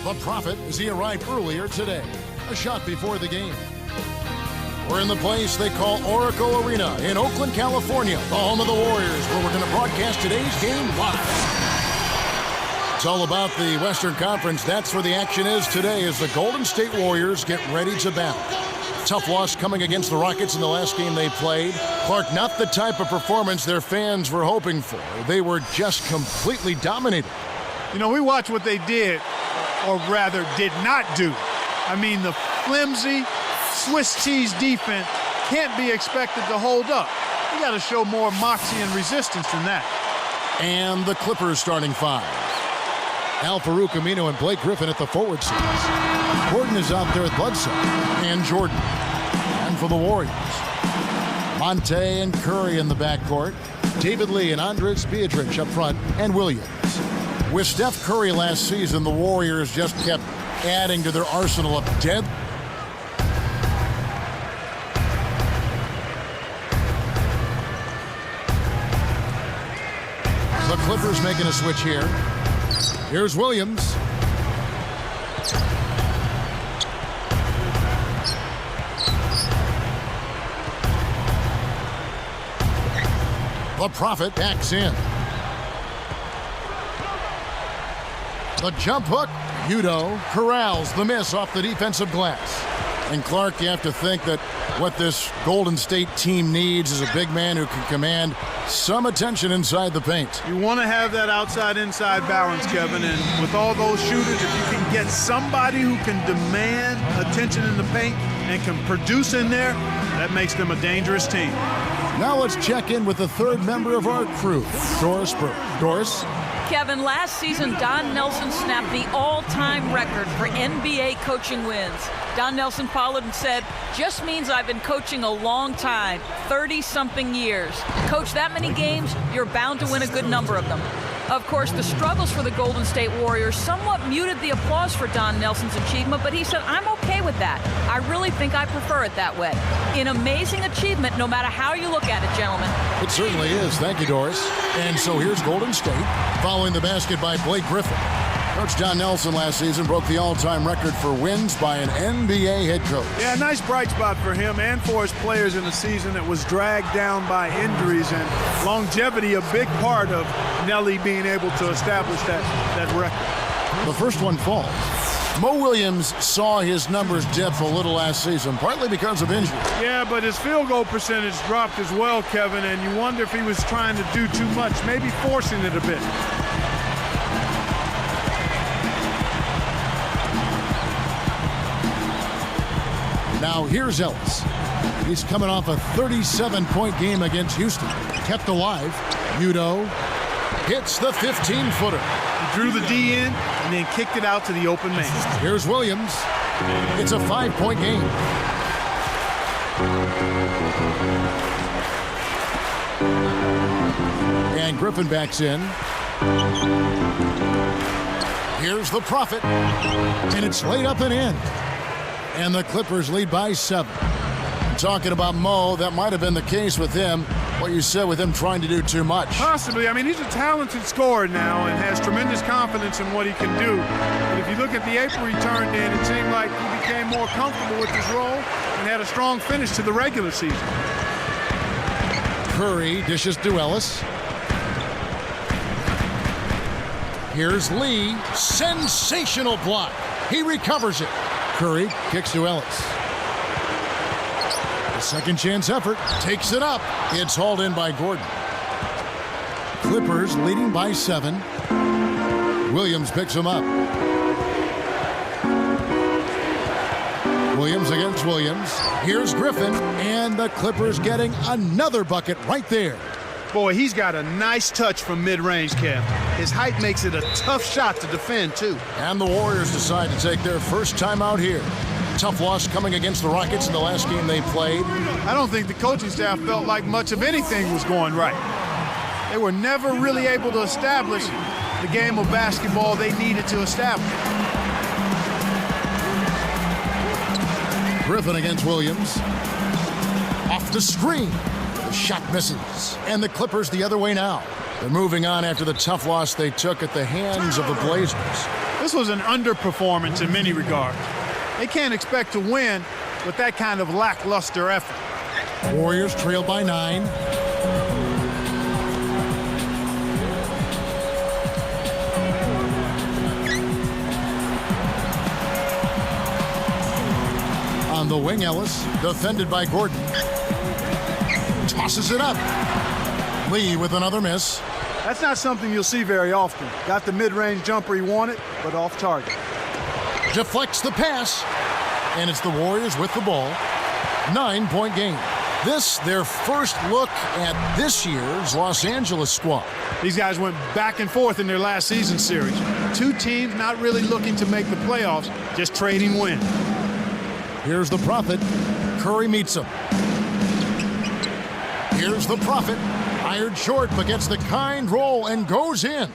The Prophet as he arrived earlier today, a shot before the game. We're in the place they call Oracle Arena in Oakland, California, the home of the Warriors, where we're going to broadcast today's game live. It's all about the Western Conference. That's where the action is today as the Golden State Warriors get ready to battle. Tough loss coming against the Rockets in the last game they played. Clark, not the type of performance their fans were hoping for. They were just completely dominated. You know, we watched what they did, or rather did not do. I mean, the flimsy Swiss cheese defense can't be expected to hold up. You got to show more moxie and resistance than that. And the Clippers starting five. Al-Farouq Aminu and Blake Griffin at the forward seats. Gordon is out there with Bledsoe and Jordan. And for the Warriors, Monte and Curry in the backcourt. David Lee and Andres Beatrice up front, and Williams. With Steph Curry last season, the Warriors just kept adding to their arsenal of dead. The Clippers making a switch here. Here's Williams. The Prophet backs in. The jump hook. Udo corrals the miss off the defensive glass. And Clark, you have to think that what this Golden State team needs is a big man who can command some attention inside the paint. You want to have that outside-inside balance, Kevin, and with all those shooters, if you can get somebody who can demand attention in the paint and can produce in there, that makes them a dangerous team. Now let's check in with the third member of our crew, Doris Burke. Doris? Kevin, last season, Don Nelson snapped the all-time record for NBA coaching wins. Don Nelson followed and said, "Just means I've been coaching a long time, 30-something years. Coach that many games, you're bound to win a good number of them." Of course, the struggles for the Golden State Warriors somewhat muted the applause for Don Nelson's achievement, but he said, "I'm okay with that. I really think I prefer it that way." An amazing achievement, no matter how you look at it, gentlemen. It certainly is. Thank you, Doris. And so here's Golden State, following the basket by Blake Griffin. Coach Don Nelson last season broke the all-time record for wins by an NBA head coach. Yeah, nice bright spot for him and for his players in a season that was dragged down by injuries, and longevity a big part of Nelly being able to establish that record. The first one falls. Mo Williams saw his numbers dip a little last season, partly because of injury. Yeah, but his field goal percentage dropped as well, Kevin, and you wonder if he was trying to do too much, maybe forcing it a bit. Now here's Ellis. He's coming off a 37-point game against Houston. Kept alive. Udo hits the 15-footer. He drew the D in and then kicked it out to the open man. Here's Williams. It's a 5-point game. And Griffin backs in. Here's the Prophet. And it's laid up and in. And the Clippers lead by 7. Talking about Mo, that might have been the case with him. What you said with him trying to do too much. Possibly. I mean, he's a talented scorer now and has tremendous confidence in what he can do. But if you look at the April he turned in, it seemed like he became more comfortable with his role and had a strong finish to the regular season. Curry dishes to Ellis. Here's Lee. Sensational block. He recovers it. Curry kicks to Ellis. The second chance effort takes it up. It's hauled in by Gordon. Clippers leading by 7. Williams picks him up. Williams against Williams. Here's Griffin, and the Clippers getting another bucket right there. Boy, he's got a nice touch from mid-range, Kev. His height makes it a tough shot to defend, too. And the Warriors decide to take their first time out here. Tough loss coming against the Rockets in the last game they played. I don't think the coaching staff felt like much of anything was going right. They were never really able to establish the game of basketball they needed to establish. Griffin against Williams. Off the screen. The shot misses. And the Clippers the other way now. They're moving on after the tough loss they took at the hands of the Blazers. This was an underperformance in many regards. They can't expect to win with that kind of lackluster effort. Warriors trail by 9. On the wing, Ellis, defended by Gordon. Tosses it up. Lee with another miss. That's not something you'll see very often. Got the mid-range jumper he wanted, but off target. Deflects the pass, and it's the Warriors with the ball. 9-point game. This, their first look at this year's Los Angeles squad. These guys went back and forth in their last season series. Two teams not really looking to make the playoffs, just trading wins. Here's the Prophet. Curry meets him. Here's the Prophet. Fired short, but gets the kind roll and goes in.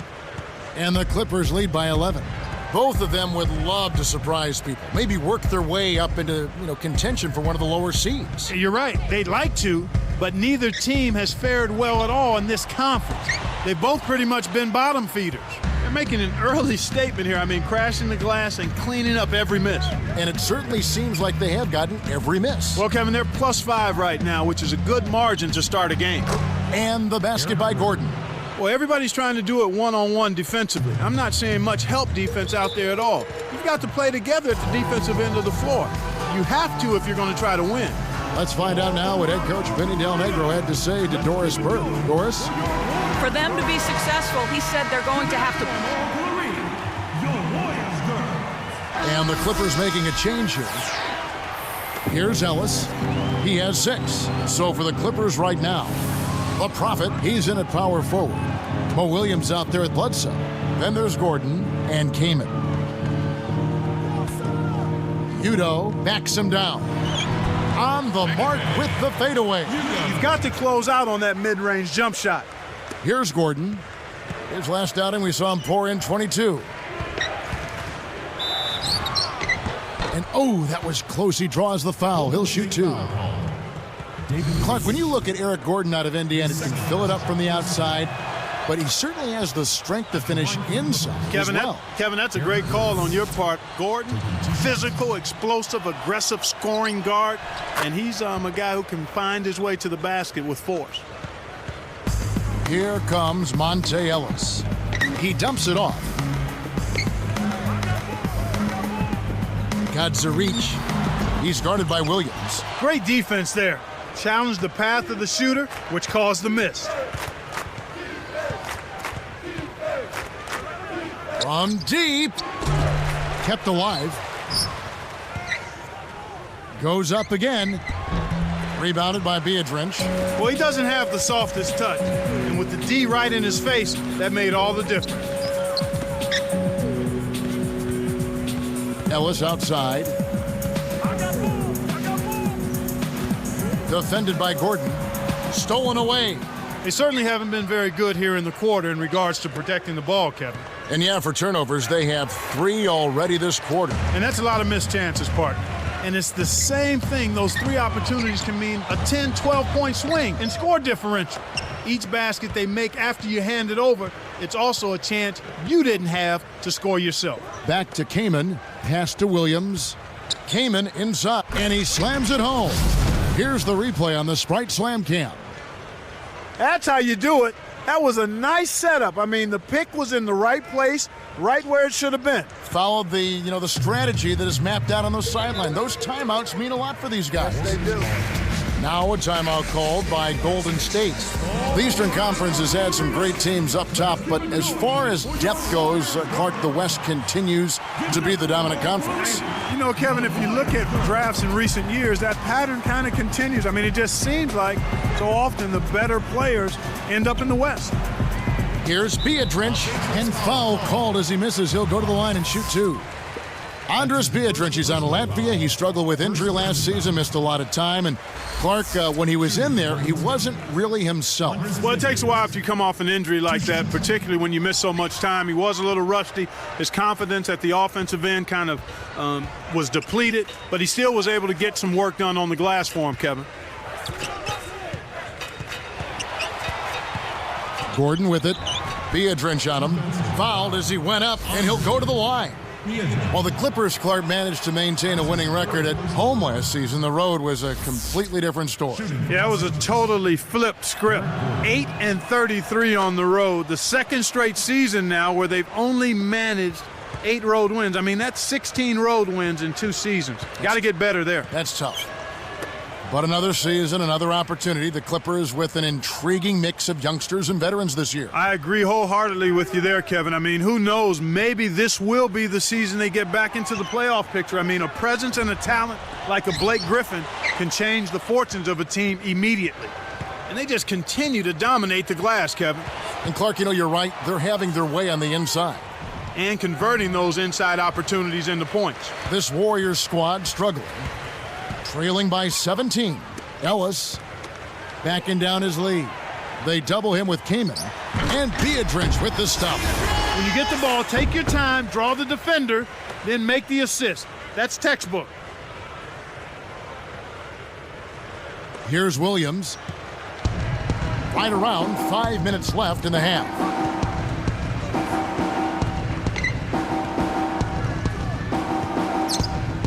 And the Clippers lead by 11. Both of them would love to surprise people. Maybe work their way up into, contention for one of the lower seeds. You're right. They'd like to, but neither team has fared well at all in this conference. They've both pretty much been bottom feeders. They're making an early statement here. Crashing the glass and cleaning up every miss. And it certainly seems like they have gotten every miss. Well, Kevin, they're +5 right now, which is a good margin to start a game. And the basket by Gordon. Well, everybody's trying to do it one-on-one defensively. I'm not seeing much help defense out there at all. You've got to play together at the defensive end of the floor. You have to if you're going to try to win. Let's find out now what head coach Vinny Del Negro had to say to Doris Burke. Doris? For them to be successful, he said they're going to have to. And the Clippers making a change here. Here's Ellis. He has 6. So for the Clippers right now, the Prophet, he's in at power forward. Mo Williams out there at Bledsoe. Then there's Gordon and Kaman. Udo backs him down. On the mark with the fadeaway. You've got to close out on that mid-range jump shot. Here's Gordon. His last outing, we saw him pour in 22. And that was close. He draws the foul. He'll shoot 2. Clark, when you look at Eric Gordon out of Indiana, he can fill it up from the outside, but he certainly has the strength to finish inside Kevin, as well. Kevin, that's a great call on your part. Gordon, physical, explosive, aggressive scoring guard, and he's a guy who can find his way to the basket with force. Here comes Monte Ellis. He dumps it off. Got reach. He's guarded by Williams. Great defense there. Challenged the path of the shooter, which caused the miss. From deep. Kept alive. Goes up again. Rebounded by Beadrinch. Well, he doesn't have the softest touch. And with the D right in his face, that made all the difference. Ellis outside. Defended by Gordon. Stolen away. They certainly haven't been very good here in the quarter in regards to protecting the ball, Kevin. And yeah, for turnovers, they have 3 already this quarter. And that's a lot of missed chances, partner. And it's the same thing. Those 3 opportunities can mean a 10, 12-point swing in score differential. Each basket they make after you hand it over, it's also a chance you didn't have to score yourself. Back to Kaman. Pass to Williams. Kaman inside, and he slams it home. Here's the replay on the Sprite Slam Cam. That's how you do it. That was a nice setup. The pick was in the right place, right where it should have been. Followed the strategy that is mapped out on the sideline. Those timeouts mean a lot for these guys. Yes, they do. Now a timeout called by Golden State. The Eastern Conference has had some great teams up top, but as far as depth goes, Clark, the West continues to be the dominant conference. Kevin, if you look at drafts in recent years, that pattern kind of continues. It just seems like so often the better players end up in the West. Here's Beadrinch, and foul called as he misses. He'll go to the line and shoot 2. Andris Beadrinch, he's on Latvia. He struggled with injury last season, missed a lot of time. And Clark, when he was in there, he wasn't really himself. Well, it takes a while after you come off an injury like that, particularly when you miss so much time. He was a little rusty. His confidence at the offensive end kind of was depleted, but he still was able to get some work done on the glass for him, Kevin. Gordon with it. Beadrinch on him. Fouled as he went up, and he'll go to the line. While the Clippers, Clark, managed to maintain a winning record at home last season, the road was a completely different story. Yeah, it was a totally flipped script. 8-33 on the road. The second straight season now where they've only managed 8 road wins. I mean, that's 16 road wins in 2 seasons. Got to get better there. That's tough. But another season, another opportunity. The Clippers with an intriguing mix of youngsters and veterans this year. I agree wholeheartedly with you there, Kevin. I mean, who knows? Maybe this will be the season they get back into the playoff picture. I mean, a presence and a talent like a Blake Griffin can change the fortunes of a team immediately. And they just continue to dominate the glass, Kevin. And Clark, you know, you're right. They're having their way on the inside. And converting those inside opportunities into points. This Warriors squad struggling. Trailing by 17. Ellis backing down his lead. They double him with Kaman. And Beatrice with the stop. When you get the ball, take your time, draw the defender, then make the assist. That's textbook. Here's Williams. Right around 5 minutes left in the half.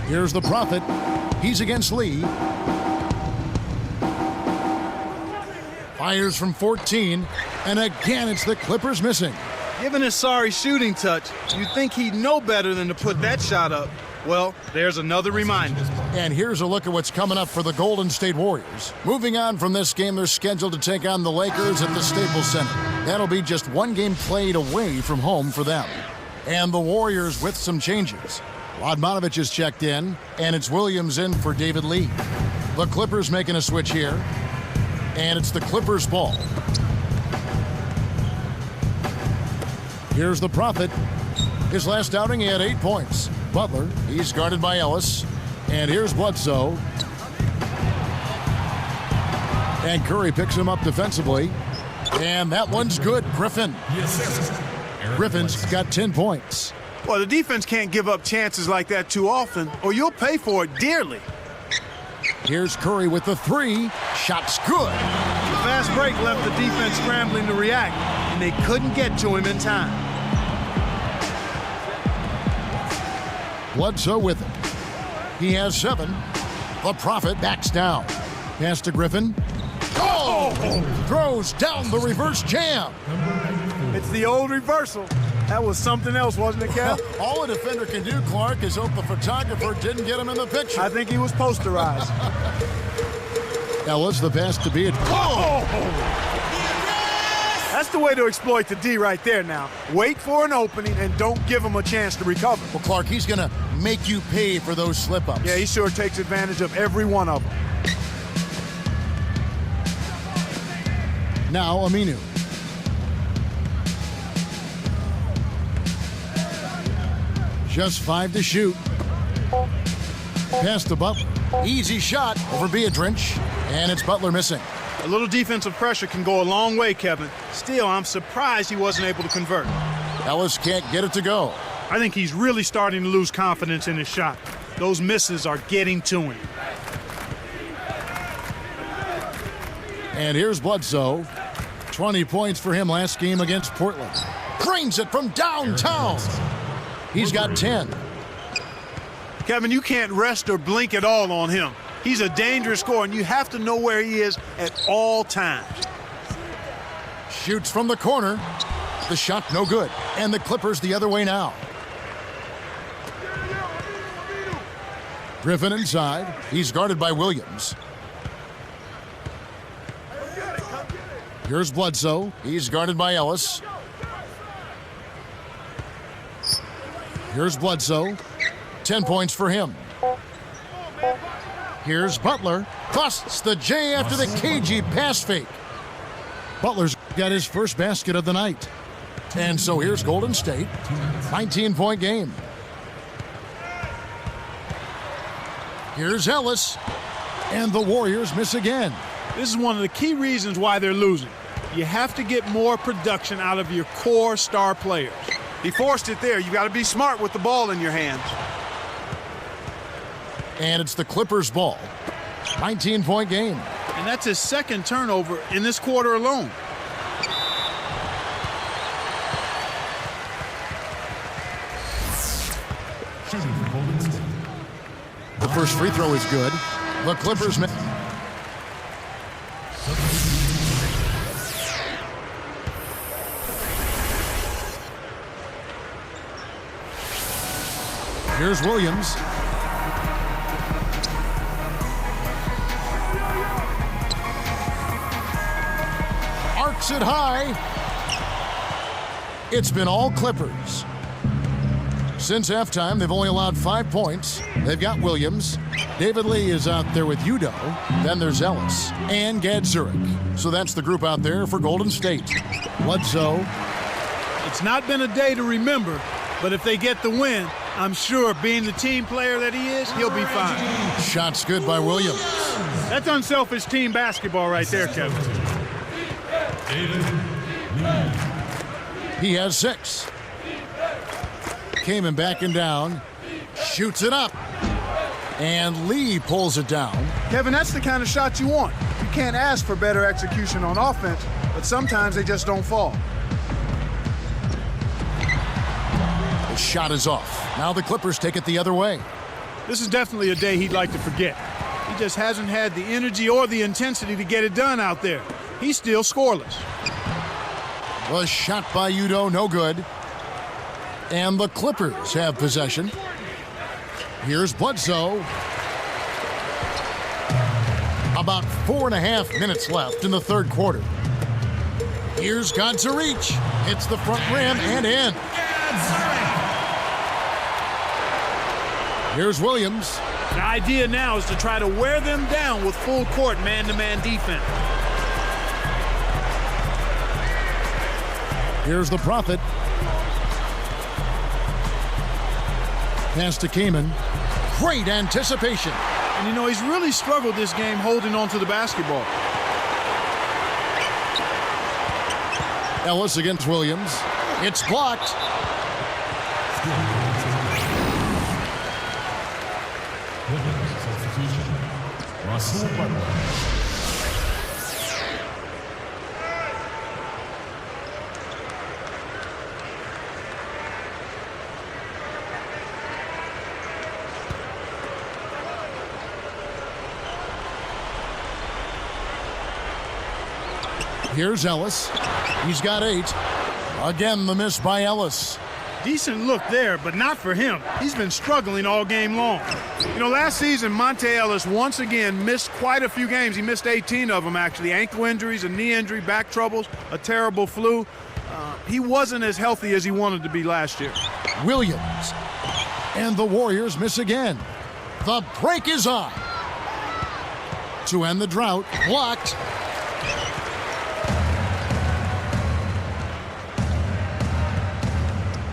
Here's the Prophet. He's against Lee. Fires from 14, and again it's the Clippers missing. Given his sorry shooting touch, you'd think he'd know better than to put that shot up. Well, there's another reminder. And here's a look at what's coming up for the Golden State Warriors. Moving on from this game, they're scheduled to take on the Lakers at the Staples Center. That'll be just one game played away from home for them. And the Warriors with some changes. Radmanovic is checked in, and it's Williams in for David Lee. The Clippers making a switch here, and it's the Clippers' ball. Here's the Prophet. His last outing, he had 8 points. Butler, he's guarded by Ellis. And here's Bledsoe. And Curry picks him up defensively. And that one's good. Griffin's got 10 points. Well, the defense can't give up chances like that too often, or you'll pay for it dearly. Here's Curry with the 3. Shot's good. The fast break left the defense scrambling to react, and they couldn't get to him in time. Bledsoe with it. He has 7. The Prophet backs down. Pass to Griffin. Oh! Throws down the reverse jam. It's the old reversal. That was something else, wasn't it, Kev? All a defender can do, Clark, is hope the photographer didn't get him in the picture. I think he was posterized. Ellis, the pass to Beatrice. Oh! That's the way to exploit the D right there now. Wait for an opening and don't give him a chance to recover. Well, Clark, he's going to make you pay for those slip-ups. Yeah, he sure takes advantage of every one of them. Now, Aminu. Just 5 to shoot. Pass to Butler. Easy shot over Beatrice, and it's Butler missing. A little defensive pressure can go a long way, Kevin. Still, I'm surprised he wasn't able to convert. Ellis can't get it to go. I think he's really starting to lose confidence in his shot. Those misses are getting to him. And here's Bledsoe. 20 points for him last game against Portland. Drains it from downtown. He's got 10. Kevin, you can't rest or blink at all on him. He's a dangerous scorer, and you have to know where he is at all times. Shoots from the corner. The shot no good. And the Clippers the other way now. Griffin inside. He's guarded by Williams. Here's Bledsoe. He's guarded by Ellis. Here's Bledsoe. 10 points for him. Here's Butler. Busts the J after the cagey pass fake. Butler's got his first basket of the night. And so here's Golden State. 19-point game. Here's Ellis. And the Warriors miss again. This is one of the key reasons why they're losing. You have to get more production out of your core star players. He forced it there. You got to be smart with the ball in your hands. And it's the Clippers' ball. 19-point game. And that's his second turnover in this quarter alone. The first free throw is good. The Clippers. Here's Williams. Arcs it high. It's been all Clippers. Since halftime, they've only allowed 5 points. They've got Williams. David Lee is out there with Udo. Then there's Ellis and Gadzuric. So that's the group out there for Golden State. Bledsoe. It's not been a day to remember, but if they get the win, I'm sure being the team player that he is, he'll be fine. Shots good by Williams. That's unselfish team basketball right there, Kevin. He has 6. Kaman backing down. Shoots it up. And Lee pulls it down. Kevin, that's the kind of shot you want. You can't ask for better execution on offense, but sometimes they just don't fall. The shot is off. Now the Clippers take it the other way. This is definitely a day he'd like to forget. He just hasn't had the energy or the intensity to get it done out there. He's still scoreless. Was shot by Udo, no good. And the Clippers have possession. Here's Bledsoe. About 4.5 minutes left in the third quarter. Here's Gadzuric. Hits the front rim and in. Here's Williams. The idea now is to try to wear them down with full court man-to-man defense. Here's the Prophet. Pass to Kaman. Great anticipation. And, you know, he's really struggled this game holding on to the basketball. Ellis against Williams. It's blocked. Here's Ellis. He's got 8. Again, the miss by Ellis. Decent look there, but not for him. He's been struggling all game long. You know, last season, Monte Ellis once again missed quite a few games. He missed 18 of them, actually. Ankle injuries, a knee injury, back troubles, a terrible flu. He wasn't as healthy as he wanted to be last year. Williams. And the Warriors miss again. The break is on. To end the drought, blocked.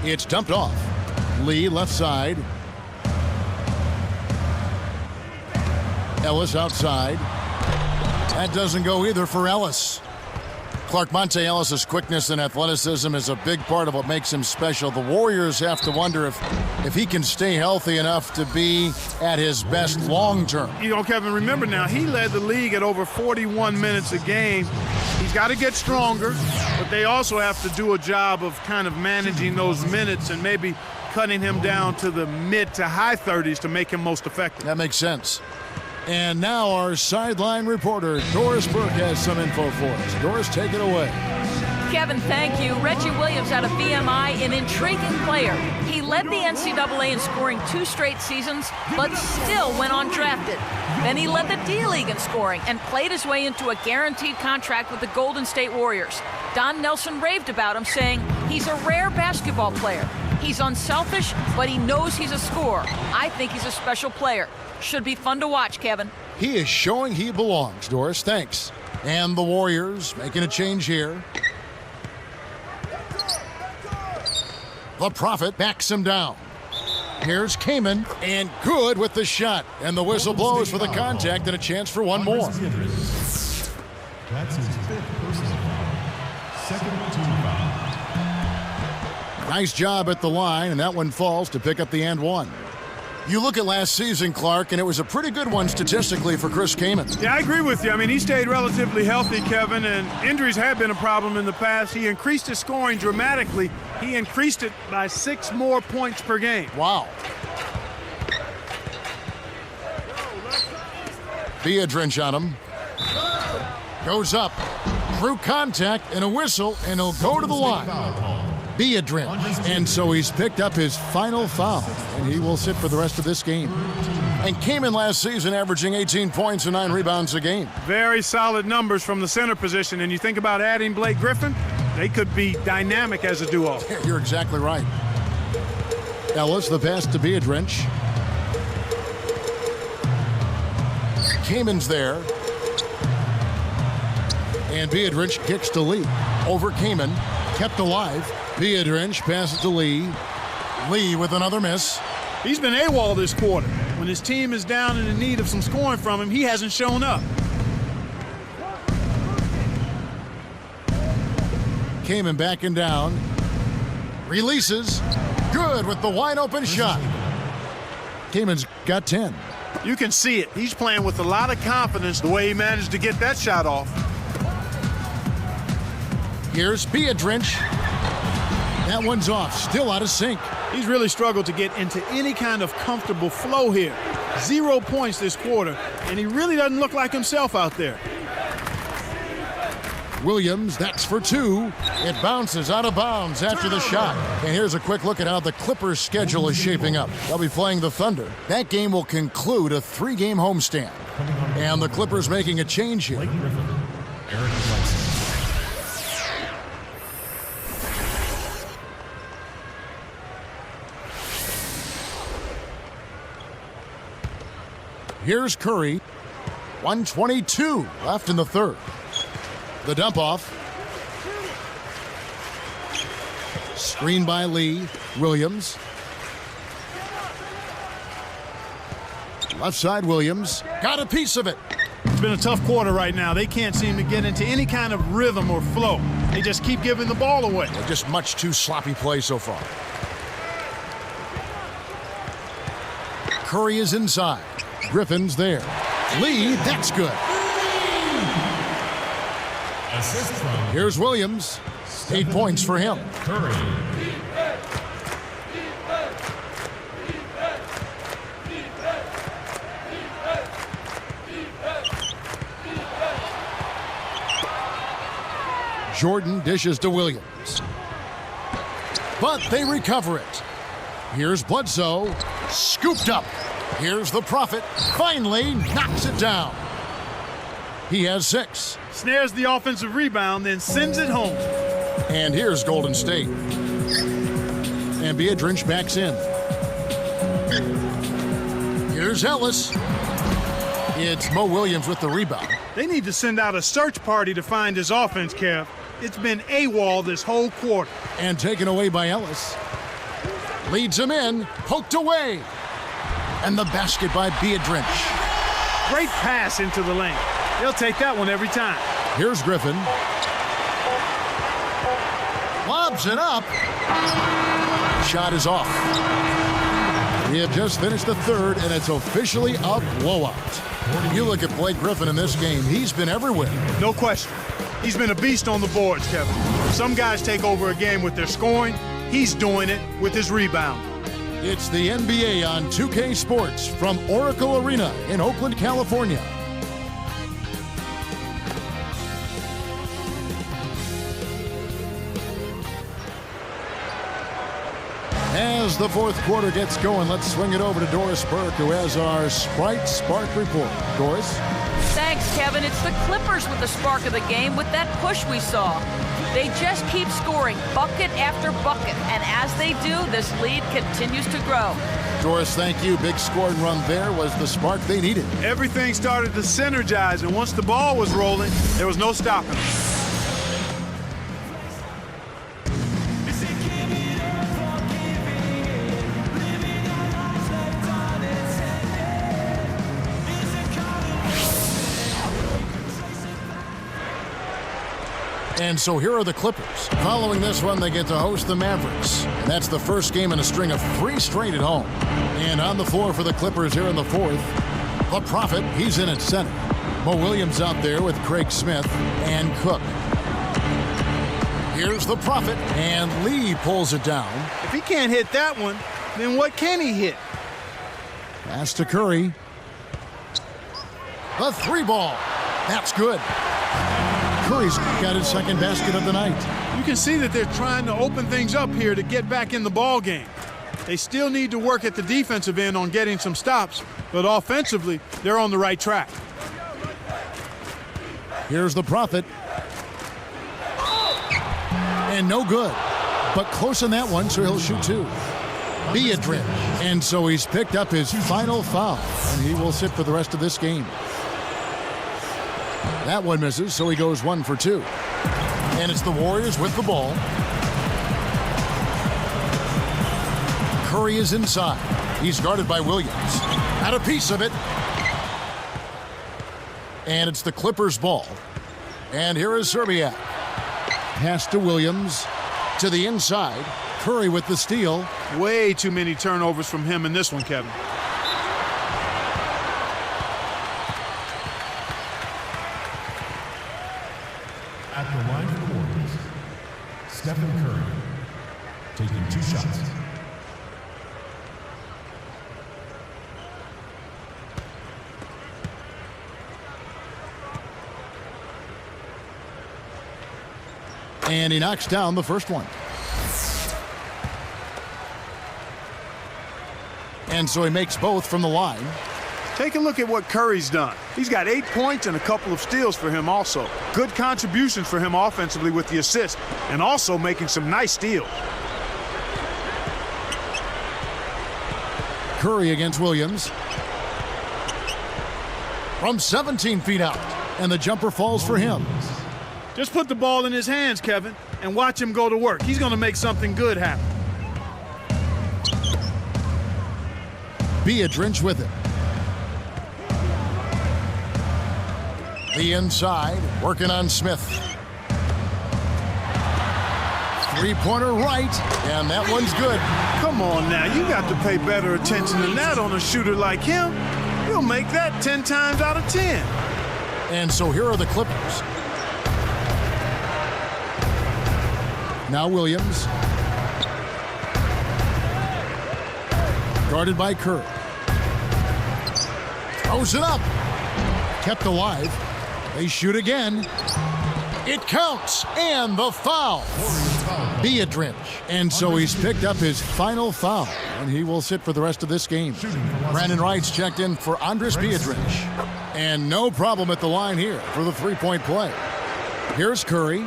It's dumped off. Lee left side. Ellis outside. That doesn't go either for Ellis. Clark, Monte Ellis' quickness and athleticism is a big part of what makes him special. The Warriors have to wonder if he can stay healthy enough to be at his best long term. You know, Kevin, remember now, he led the league at over 41 minutes a game. He's got to get stronger, but they also have to do a job of kind of managing those minutes and maybe cutting him down to the mid to high 30s to make him most effective. That makes sense. And now our sideline reporter, Doris Burke, has some info for us. Doris, take it away. Kevin, thank you. Reggie Williams out of VMI, an intriguing player. He led the NCAA in scoring 2 straight seasons, but still went undrafted. Then he led the D-League in scoring and played his way into a guaranteed contract with the Golden State Warriors. Don Nelson raved about him, saying he's a rare basketball player. He's unselfish, but he knows he's a scorer. I think he's a special player. Should be fun to watch, Kevin. He is showing he belongs, Doris. Thanks. And the Warriors making a change here. The Prophet backs him down. Here's Kaman, and good with the shot. And the whistle blows for the contact and a chance for one more. That's his 5th personal foul. Second team foul. Nice job at the line, and that one falls to pick up the and one. You look at last season, Clark, and it was a pretty good one statistically for Chris Kaman. Yeah, I agree with you. I mean, he stayed relatively healthy, Kevin, and injuries have been a problem in the past. He increased his scoring dramatically. He increased it by 6 more points per game. Wow. Beadrich on him. Goes up. Through contact and a whistle, and he'll go to the line. Beadrich. And so he's picked up his final foul, and he will sit for the rest of this game. And came in last season averaging 18 points and 9 rebounds a game. Very solid numbers from the center position, and you think about adding Blake Griffin, they could be dynamic as a duo. You're exactly right. Ellis, the pass to Beadrich. Kamen's there. And Beadrich kicks to Lee. Over Kamen. Kept alive. Beadrich passes to Lee. Lee with another miss. He's been AWOL this quarter. When his team is down and in need of some scoring from him, he hasn't shown up. Kamen backing down. Releases. Good with the wide open shot. Kamen's got 10. You can see it. He's playing with a lot of confidence the way he managed to get that shot off. Here's Beadrich. That one's off. Still out of sync. He's really struggled to get into any kind of comfortable flow here. 0 points this quarter, and he really doesn't look like himself out there. Williams, that's for 2. It bounces out of bounds after the shot. And here's a quick look at how the Clippers' schedule is shaping up. They'll be playing the Thunder. That game will conclude a 3-game homestand. And the Clippers making a change here. Here's Curry. 1:22 left in the third. The dump off. Screen by Lee. Williams. Left side Williams. Got a piece of it. It's been a tough quarter right now. They can't seem to get into any kind of rhythm or flow. They just keep giving the ball away. Just much too sloppy play so far. Curry is inside. Griffin's there. Lee, that's good. Here's Williams. 8 points for him. Curry. Jordan dishes to Williams. But they recover it. Here's Bledsoe. Scooped up. Here's the Prophet. Finally knocks it down. He has 6. Snares the offensive rebound, then sends it home. And here's Golden State. And Beadrich backs in. Here's Ellis. It's Mo Williams with the rebound. They need to send out a search party to find his offense, Kev. It's been AWOL this whole quarter. And taken away by Ellis. Leads him in. Poked away. And the basket by Beadrich. Great pass into the lane. They'll take that one every time. Here's Griffin. Lobs it up. Shot is off. We have just finished the third, and it's officially a blowout. You look at Blake Griffin in this game. He's been everywhere. No question. He's been a beast on the boards, Kevin. Some guys take over a game with their scoring. He's doing it with his rebound. It's the NBA on 2K Sports from Oracle Arena in Oakland, California. As the fourth quarter gets going, let's swing it over to Doris Burke, who has our Sprite Spark report. Doris? Thanks, Kevin. It's the Clippers with the spark of the game with that push we saw. They just keep scoring bucket after bucket, and as they do, this lead continues to grow. Doris, thank you. Big scoring run there was the spark they needed. Everything started to synergize, and once the ball was rolling, there was no stopping them. And so here are the Clippers. Following this one, they get to host the Mavericks. And that's the first game in a string of 3 straight at home. And on the floor for the Clippers here in the fourth, the Prophet, he's in at center. Mo Williams out there with Craig Smith and Cook. Here's the Prophet, and Lee pulls it down. If he can't hit that one, then what can he hit? Pass to Curry. The three ball. That's good. Curry's got his second basket of the night. You can see that they're trying to open things up here to get back in the ball game. They still need to work at the defensive end on getting some stops, but offensively, they're on the right track. Here's the Prophet. And no good. But close on that one, so he'll shoot two. Beatrice. And so he's picked up his final foul, and he will sit for the rest of this game. That one misses, so he goes 1 for 2. And it's the Warriors with the ball. Curry is inside. He's guarded by Williams. Had a piece of it. And it's the Clippers' ball. And here is Serbiak. Pass to Williams. To the inside. Curry with the steal. Way too many turnovers from him in this one, Kevin. At the line for the Warriors, Stephen Curry, taking 2 shots. And he knocks down the first one. And so he makes both from the line. Take a look at what Curry's done. He's got 8 points and a couple of steals for him also. Good contributions for him offensively with the assist, and also making some nice steals. Curry against Williams. From 17 feet out. And the jumper falls for him. Just put the ball in his hands, Kevin, and watch him go to work. He's going to make something good happen. Beatrice with it. The inside, working on Smith. Three-pointer right, and that one's good. Come on now, you got to pay better attention than that on a shooter like him. He'll make that 10 times out of 10. And so here are the Clippers. Now Williams. Guarded by Curry. Throws it up. Kept alive. They shoot again. It counts. And the foul. Beatrice. And so he's picked up his final foul. And he will sit for the rest of this game. Brandon Wright's checked in for Andres Beatrice. And no problem at the line here for the three-point play. Here's Curry.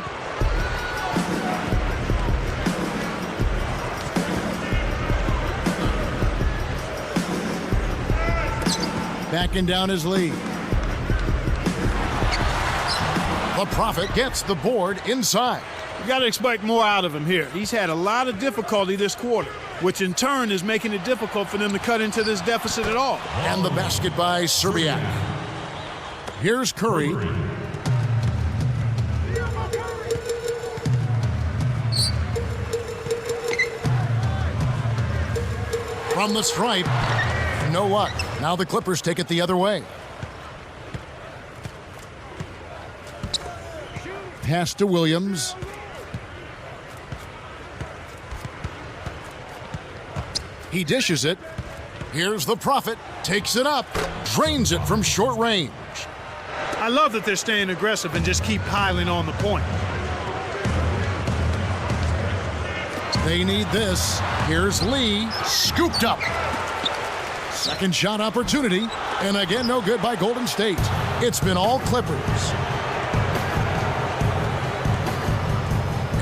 Backing down his lead. The Prophet gets the board inside. You got to expect more out of him here. He's had a lot of difficulty this quarter, which in turn is making it difficult for them to cut into this deficit at all. And the basket by Serbiak. Here's Curry. From the stripe. No luck. Now the Clippers take it the other way. Pass to Williams. He dishes it. Here's the Prophet. Takes it up. Drains it from short range. I love that they're staying aggressive and just keep piling on the point. They need this. Here's Lee. Scooped up. Second shot opportunity. And again, no good by Golden State. It's been all Clippers.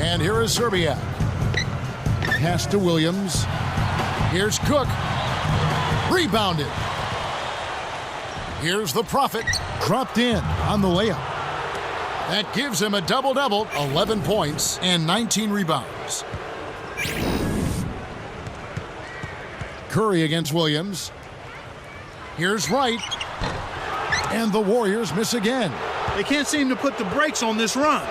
And here is Serbiak. Pass to Williams. Here's Cook. Rebounded. Here's the Prophet. Dropped in on the layup. That gives him a double-double, 11 points and 19 rebounds. Curry against Williams. Here's Wright. And the Warriors miss again. They can't seem to put the brakes on this run.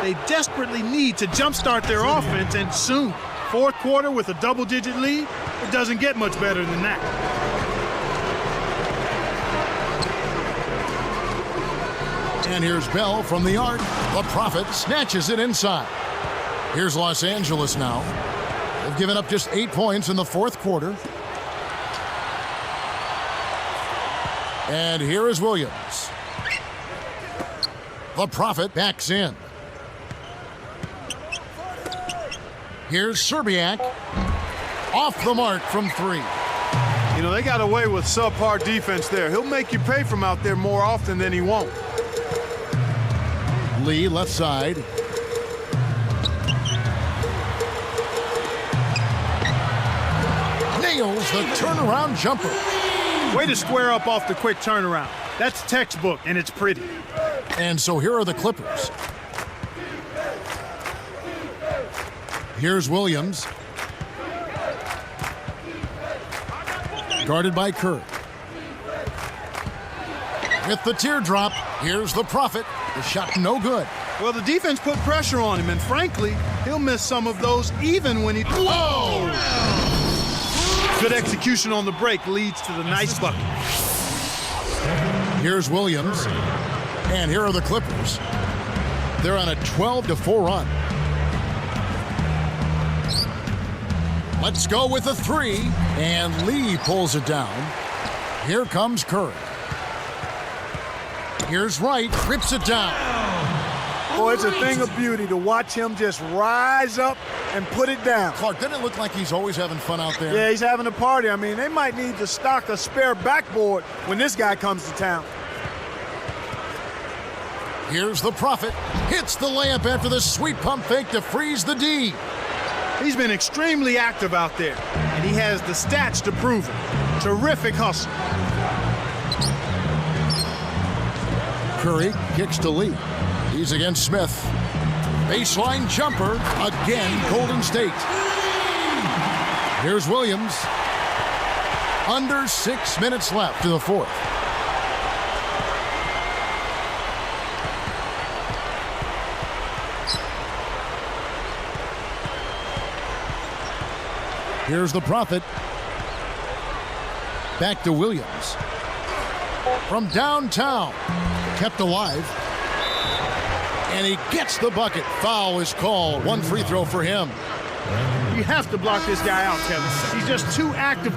They desperately need to jumpstart their offense, and soon. Fourth quarter with a double-digit lead, it doesn't get much better than that. And here's Bell from the arc. The Prophet snatches it inside. Here's Los Angeles now. They've given up just 8 points in the fourth quarter. And here is Williams. The Prophet backs in. Here's Serbiak. Off the mark from 3. You know, they got away with subpar defense there. He'll make you pay from out there more often than he won't. Lee, left side. Nails the turnaround jumper. Way to square up off the quick turnaround. That's textbook, and it's pretty. And so here are the Clippers. Here's Williams. Guarded by Curry. With the teardrop, here's the Prophet. The shot no good. Well, the defense put pressure on him, and frankly, he'll miss some of those even when he... Whoa! Good execution on the break leads to the nice bucket. Here's Williams. And here are the Clippers. They're on a 12-4 run. Let's go with a 3. And Lee pulls it down. Here comes Curry. Here's Wright. Rips it down. Boy, it's a thing of beauty to watch him just rise up and put it down. Clark, doesn't it look like he's always having fun out there? Yeah, he's having a party. I mean, they might need to stock a spare backboard when this guy comes to town. Here's the Prophet. Hits the layup after the sweet pump fake to freeze the D. He's been extremely active out there, and he has the stats to prove it. Terrific hustle. Curry kicks to Lee. He's against Smith. Baseline jumper. Again, Golden State. Here's Williams. Under 6 minutes left to the 4th. Here's the Prophet. Back to Williams. From downtown. Kept alive. And he gets the bucket. Foul is called. 1 free throw for him. You have to block this guy out, Kevin. He's just too active